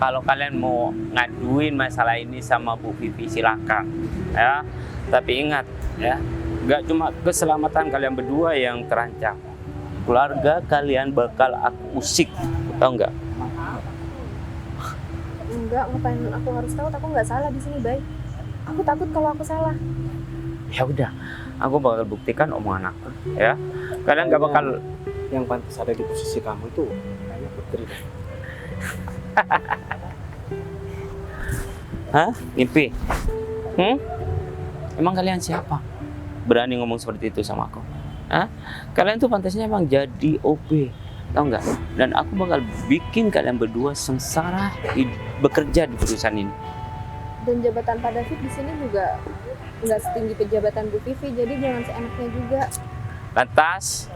Kalau kalian mau ngaduin masalah ini sama Bu Vivi silakan ya. Tapi ingat ya, nggak cuma keselamatan kalian berdua yang terancam. Keluarga kalian bakal aku usik, tahu nggak? Enggak, ngapain aku harus tahu? Aku nggak salah di sini, Bay. Aku takut kalau aku salah. Ya udah, aku bakal buktikan omongan aku ya. Kalian nggak bakal Yang pantas ada di posisi kamu itu kayaknya Putri. Hah? Mimpi? Emang kalian siapa? Berani ngomong seperti itu sama aku? Hah? Kalian tuh pantasnya emang jadi OB, tau nggak? Dan aku bakal bikin kalian berdua sengsara bekerja di perusahaan ini. Dan jabatan Pak David di sini juga nggak setinggi pejabatan Bu Vivi, jadi jangan seenaknya juga. Lantas,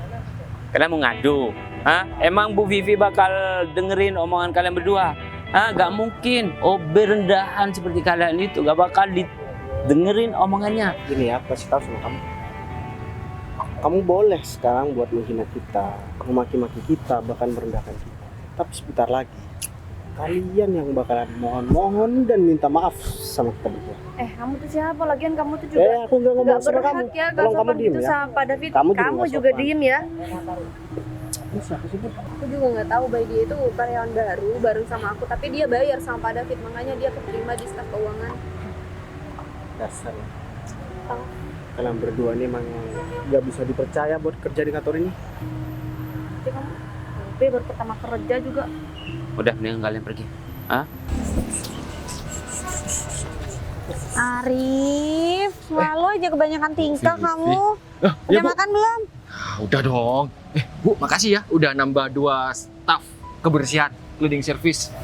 kalian mau ngadu? Hah? Emang Bu Vivi bakal dengerin omongan kalian berdua? Hah? Gak mungkin. OB rendahan seperti kalian itu gak bakal didengerin omongannya. Gini ya, aku kasih tahu sama kamu. Kamu boleh sekarang buat menghina kita, memaki-maki kita, bahkan merendahkan kita. Tapi sebentar lagi, kalian yang bakalan mohon-mohon dan minta maaf sama kita berdua. Kamu tuh siapa? Lagian kamu tuh juga Aku nggak ngomong nggak sama kamu. berhak ya, nggak Tolong kamu sopan diem gitu ya. sama Pak David. Kamu Kamu juga juga nggak sopan. diem ya. Siapa sih, Bu? Aku juga nggak tahu, Bay, dia itu karyawan baru sama aku, tapi dia bayar sama Pak David, makanya dia keterima di staf keuangan. Dasar. Kalian berdua ini emang nggak bisa dipercaya buat kerja di kantor ini. Tapi kamu OB baru pertama kerja juga. Udah, mendingan kalian pergi. Hah? Arif, selalu aja kebanyakan tingkah Vivi. kamu. Ya, Udah Bu. makan belum? Udah dong. Bu, makasih ya udah nambah 2 staf kebersihan cleaning service.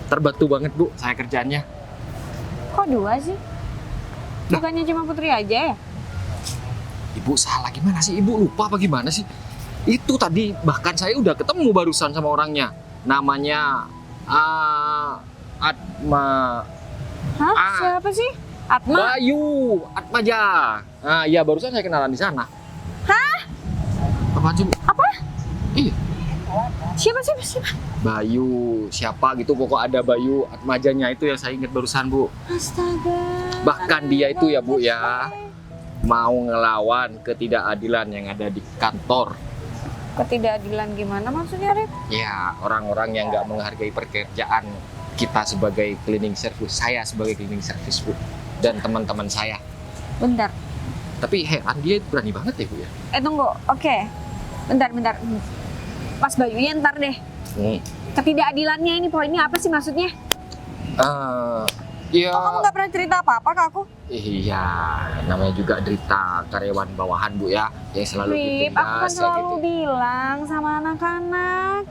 Terbantu banget, Bu, saya kerjaannya. Kok 2 sih? Bukannya cuma Putri aja ya? Ibu salah gimana sih? Ibu lupa apa gimana sih? Itu tadi bahkan saya udah ketemu barusan sama orangnya. Namanya Atma. Hah? Ah. Siapa sih? Atma? Bayu, Atmaja. Nah, iya barusan saya kenalan di sana. Hah? Apaan sih, Bu? Apa? Iya, Siapa? Bayu, siapa gitu pokok ada Bayu Atmajanya itu yang saya ingat barusan, Bu. Astaga. Bahkan dia itu ya, Bu ya, mau ngelawan ketidakadilan yang ada di kantor. Ketidakadilan gimana maksudnya, Arif? Ya, orang-orang yang nggak menghargai pekerjaan kita sebagai cleaning service, saya sebagai cleaning service, Bu, dan teman-teman saya. Bentar. Tapi heran dia berani banget ya, Bu ya. Tunggu. Oke. Bentar. Mas Bayunya ntar deh. Ketidakadilannya ini poinnya apa sih maksudnya? Ya. Kok kamu nggak pernah cerita apa-apa ke aku? Iya, namanya juga derita karyawan bawahan, Bu ya, yang selalu Rip, aku kan ditindas kayak selalu gitu. bilang sama anak-anak,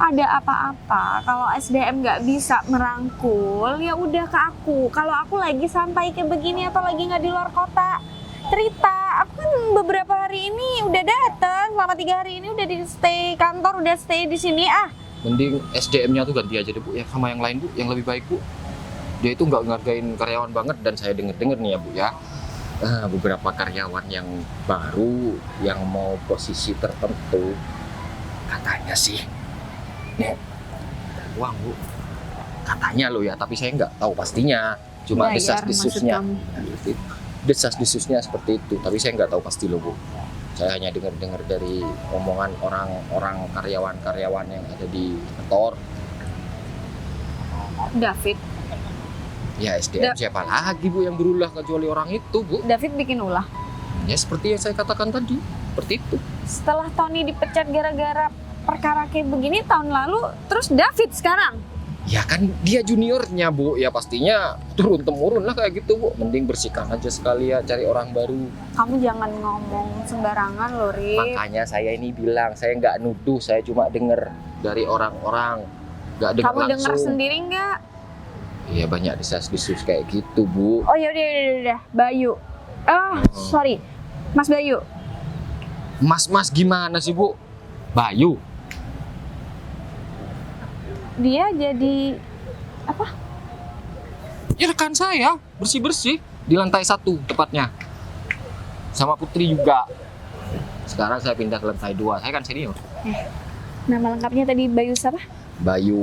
ada apa-apa kalau SDM nggak bisa merangkul, ya udah ke aku. Kalau aku lagi santai kayak begini atau lagi nggak di luar kota, cerita. Aku kan beberapa hari ini udah datang, selama 3 hari ini udah di stay kantor, udah stay di sini. Mending SDM-nya tuh ganti aja deh, Bu ya, sama yang lain, Bu, yang lebih baik, Bu. Dia itu nggak ngargain karyawan banget, dan saya denger ya, Bu ya, beberapa karyawan yang baru yang mau posisi tertentu katanya sih nih ada uang, Bu, katanya loh ya, tapi saya nggak tahu pastinya, cuma Bayar, desas-desusnya maksud desas-desusnya seperti itu, tapi saya nggak tahu pasti loh, Bu. Saya hanya dengar dari omongan orang-orang karyawan yang ada di kantor. David, Ya SDM siapa lagi Bu yang berulah kecuali orang itu Bu? David bikin ulah. Ya seperti yang saya katakan tadi, seperti itu. Setelah Tony dipecat gara-gara perkara kayak begini tahun lalu, terus David sekarang. Ya kan dia juniornya Bu, ya pastinya turun-temurun lah kayak gitu Bu. Mending bersihkan aja sekalian, cari orang baru. Kamu jangan ngomong sembarangan loh, Rip. Makanya saya ini bilang, saya nggak nuduh, saya cuma denger dari orang-orang. Nggak dengar Kamu langsung. dengar sendiri nggak? Iya banyak desas-desus kayak gitu Bu. Oh yaudah. Bayu. Sorry. Mas Bayu. Mas gimana sih Bu? Bayu? Dia jadi apa? Ya rekan saya, bersih-bersih. Di lantai 1 tepatnya. Sama Putri juga. Sekarang saya pindah ke lantai 2, saya kan senior. Nama lengkapnya tadi Bayu siapa? Bayu,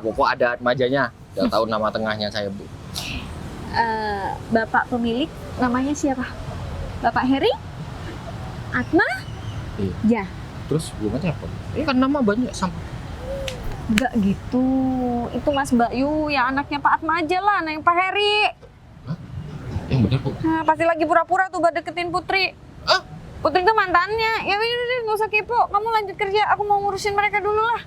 pokok ada majanya. Udah tahu nama tengahnya saya Bu. Bapak pemilik namanya siapa? Bapak Heri? Atma? Iya. Ya. Terus gimana apa? Ini kan nama banyak sama. Enggak gitu. Itu Mas Bayu yang anaknya Pak Atma aja lah, yang Pak Heri. Yang bener Bu. Nah, pasti lagi pura-pura tuh buat deketin Putri. Hah? Putri tuh mantannya. Ya udah deh, nggak usah kepo. Kamu lanjut kerja. Aku mau ngurusin mereka dulu lah.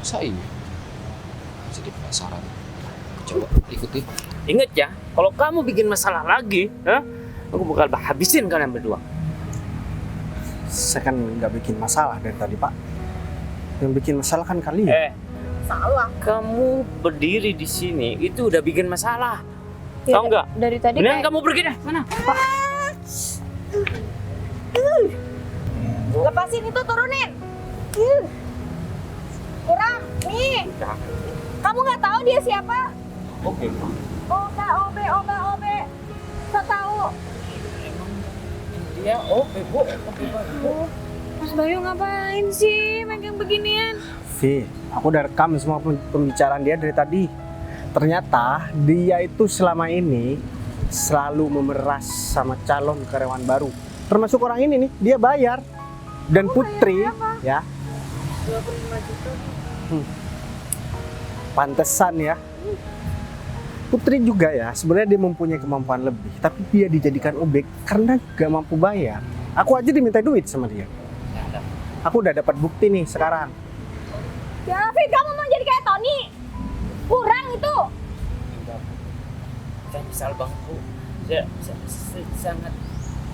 Saya jadi penasaran. Coba ikutin. Ingat ya, kalau kamu bikin masalah lagi, aku bakal habisin kalian berdua. Saya kan nggak bikin masalah dari tadi Pak. Yang bikin masalah kan kalian. Salah. Kamu berdiri di sini itu udah bikin masalah. Tahu nggak? Dari tadi Mendingan kayak... kamu pergi deh, mana? Lepasin itu, turunin. Kurang, nih. Kamu nggak tahu dia siapa? Oke. Obe. Saya tahu. Dia oke Bu. Mas Bayu ngapain sih megang beginian? Vi, aku udah rekam semua pembicaraan dia dari tadi. Ternyata dia itu selama ini selalu memeras sama calon karyawan baru. Termasuk orang ini nih, dia bayar. Dan Putri, ya. 25 juta. Pantesan ya. Putri juga ya, sebenarnya dia mempunyai kemampuan lebih, tapi dia dijadikan objek karena gak mampu bayar. Aku aja diminta duit sama dia. Aku udah dapat bukti nih sekarang. David, kamu mau jadi kayak Tony? Kurang itu. Saya misal Bang Bu. Saya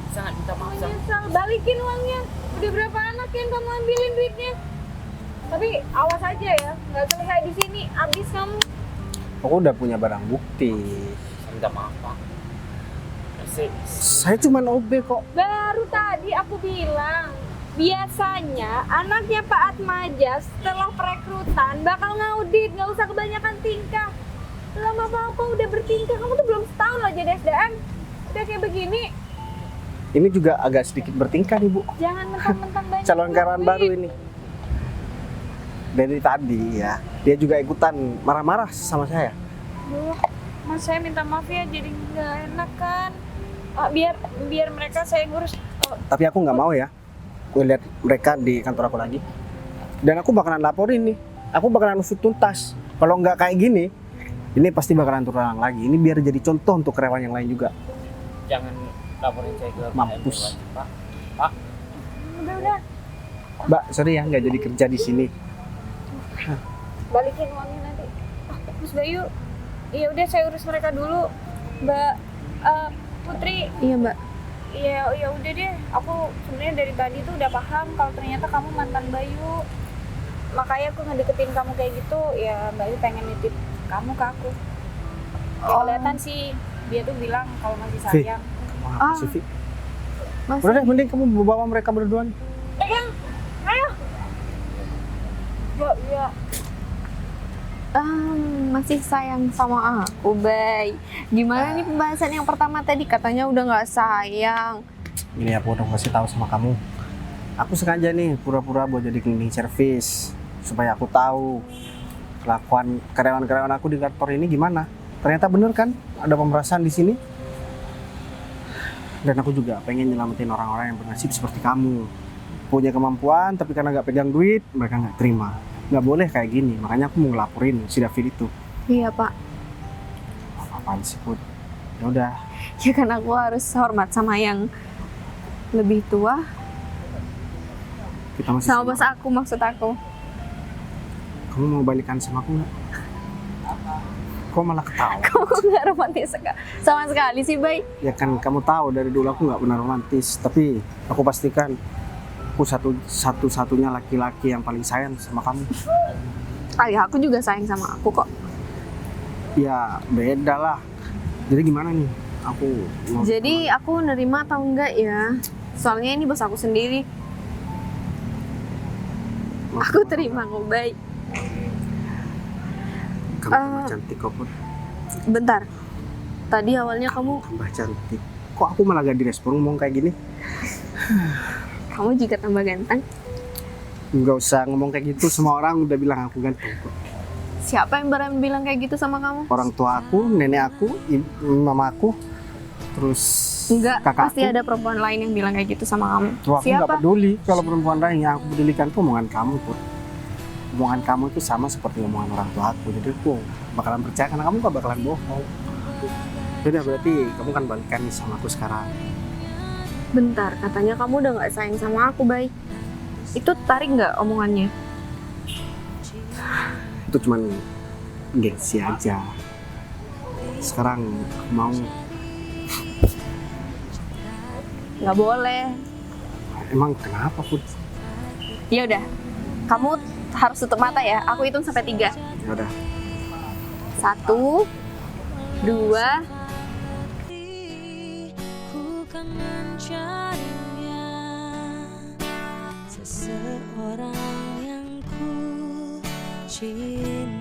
sangat minta maaf sama. Nyesal, balikin uangnya. Udah berapa anak yang kamu ambilin duitnya? Tapi awas aja ya, nggak selesai di sini. Abis kamu. Aku udah punya barang bukti. Saya minta maaf Pak. Saya cuma OB kok. Baru tadi aku bilang, biasanya anaknya Pak Atmaja setelah perekrutan bakal ngaudit, nggak usah kebanyakan tingkah. Belum apa-apa udah bertingkah, kamu tuh belum setahun loh jadi SDM. Udah kayak begini, Ini juga agak sedikit bertingkah nih Bu. jangan mentang-mentang banyak Calon karyawan duit. baru ini. Dari tadi ya, dia juga ikutan marah-marah sama saya. Duh, Mas saya minta maaf ya, jadi nggak enak kan. Biar mereka saya ngurus. Tapi aku nggak mau ya. Aku lihat mereka di kantor aku lagi. Dan aku bakalan laporin nih. Aku bakalan usut tuntas. Kalau nggak kayak gini, ini pasti bakalan terulang lagi. Ini biar jadi contoh untuk karyawan yang lain juga. Jangan laporin saya ke Mampus. Pak. Udah. Mbak, sorry ya nggak jadi kerja di sini. Balikin uangnya nanti. Mas Bayu, iya udah saya urus mereka dulu. Mbak Putri. Iya Mbak. Ya udah deh. Aku sebenarnya dari tadi tuh udah paham kalau ternyata kamu mantan Bayu. Makanya aku ngedeketin kamu kayak gitu. Ya Mbak Bayu pengen nitip kamu ke aku. Ya kelihatan sih dia tuh bilang kalau masih sayang. Apa sih, Vi? Udah deh, mending kamu bawa mereka berdua nih. Pegang, ayo. Ya. Masih sayang sama aku, Bay. Gimana nih pembahasan yang pertama tadi? Katanya udah nggak sayang. Ini aku udah kasih tahu sama kamu. Aku sengaja nih pura-pura buat jadi cleaning service supaya aku tahu kelakuan karyawan-karyawan aku di kantor ini gimana. Ternyata bener kan ada pemerasan di sini. Dan aku juga pengen nyelamatin orang-orang yang bernasib seperti kamu. Punya kemampuan tapi karena nggak pegang duit mereka nggak terima. nggak boleh kayak gini. Makanya aku mau ngelaporin si David itu. Iya Pak. Apaan sih Put? Ya udah, Ya kan aku harus hormat sama yang lebih tua. kita masih Sama bos aku maksud aku. Kamu mau balikan sama aku nggak? Kok malah ketawa? Kamu nggak romantis sama sekali sih, Bay. Ya kan kamu tahu dari dulu aku nggak pernah romantis, tapi aku pastikan aku satu-satunya laki-laki yang paling sayang sama kamu. Ayah aku juga sayang sama aku kok. Ya beda lah. Jadi gimana nih? Aku mau Jadi aku nerima atau enggak ya? Soalnya ini bos aku sendiri. mau- Aku terima kok, Bay. Kamu tambah cantik kok Put. Bentar. Tadi awalnya kamu Tambah cantik. Kok aku malah gak direspon ngomong kayak gini? juga tambah ganteng. Nggak usah ngomong kayak gitu. Semua orang udah bilang aku ganteng kok. Siapa yang berani bilang kayak gitu sama kamu? Orang tua aku, nenek aku, mama aku, terus Enggak, kakakku. pasti ada perempuan lain yang bilang kayak gitu sama kamu. Tuh, aku nggak Siapa? peduli kalau perempuan lain. Yang aku pedulikan tuh omongan kamu Put. Omongan kamu itu sama seperti omongan orang tua aku. Jadi aku bakalan percaya karena kamu gak bakalan bohong. Yaudah berarti kamu kan balikan nih sama aku sekarang. Bentar, katanya kamu udah nggak sayang sama aku, Bay. Itu tarik nggak omongannya? Itu cuman gengsi aja. Sekarang aku mau, Nggak boleh. emang kenapa Put? Ya udah, kamu harus tutup mata ya. Aku hitung sampai 3. Yaudah. 1, 2. Ku kan mencarinya, seseorang yang ku cinta.